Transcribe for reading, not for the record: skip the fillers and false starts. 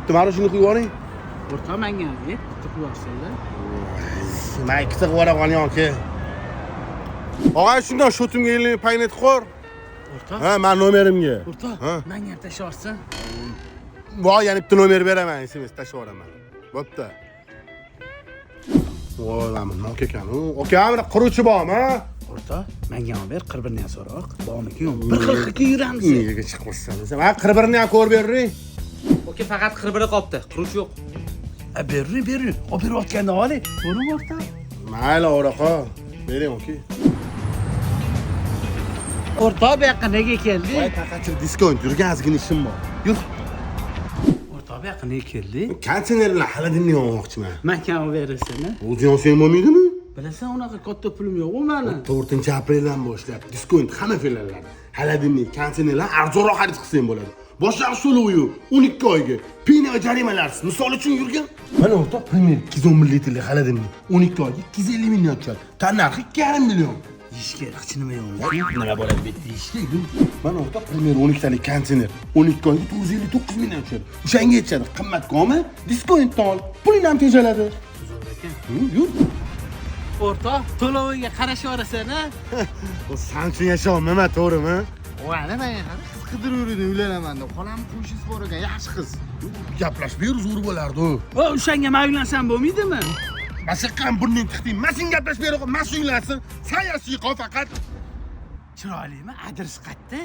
Bo'pti, mana shuni quyib yuboring. O'rta menga bitta quyapsizlar. Men ikkita qilib yuboraman yoki. Og'ay shundan shotimga 50 paynet qo'r. O'rta. Ha, men nomerimga. O'rta. Ha. Menga tashlaversin. Voy, yana bitta nomer beraman, SMS tashlab yuboraman. Bo'pti. Voy, men aka ekan. Aka, mana quruvchi bormi, ha? O'rta, menga ham ber, qirbirni ham so'roq. Bormi-ku? Bir xilqqa yuramiz. Nega chiqmasan? Men qirbirni ham ko'rib bering. Oka faqat qirbiri qolibdi, quruvchi yo'q. Bering. Olib berayotganda oling. Ko'rib o'rta. Mayli, o'raqa. Bering, aka. O'rta bu yoqqa nega keldi? Voy, taqachil diskont, yurgan ozgina ishim bor. Yur. O'rta bu yoqqa nega keldi? Kontener bilan xaladimni yo'moqchiman. Menga ham berasizmi? O'zi yonsan bo'lmaydimi? Bilasan, unaqa katta pulim yo'q-ku meni. 4-apreldan boshlab diskont hamma fillarlar. Xaladimni, kontenerlar arzonroq xarid qilsang bo'ladi. Boshqa so'lovi 12 oyga penya va jarimalarsiz. Misol uchun yurgan. Mana o'rta Premier 210 ml xaladimni 12 oyga 250 million tushadi. Tannarxi 2,5 million. Yeyish kerak, nima yo'q? Nima bo'ladi bu deyishga? Mana o'rta Premier 12 talik kontener 12 oyga 459 million tushadi. O'shanga yetadi. Qimmatgami? Diskontdan ol. Pulingni ham tejaladi. Zo'r ekan. Yur. O'rta, to'loviga qarashaverasan-a? O sen uchun yashayapman, to'g'rimi? Voy, ana men qidiruvida uylanaman deb, xolam qo'shingiz bor ekan, yaxshi qiz. Gaplashib ber, zo'r bo'lardi. O'shanga men uylansam bo'lmaydimi? Mashaqqam burning tiqding. Masin gaplashib ber, mas uylansin. Sen yasiqo faqat. Chiroylimi? Adres qayerda?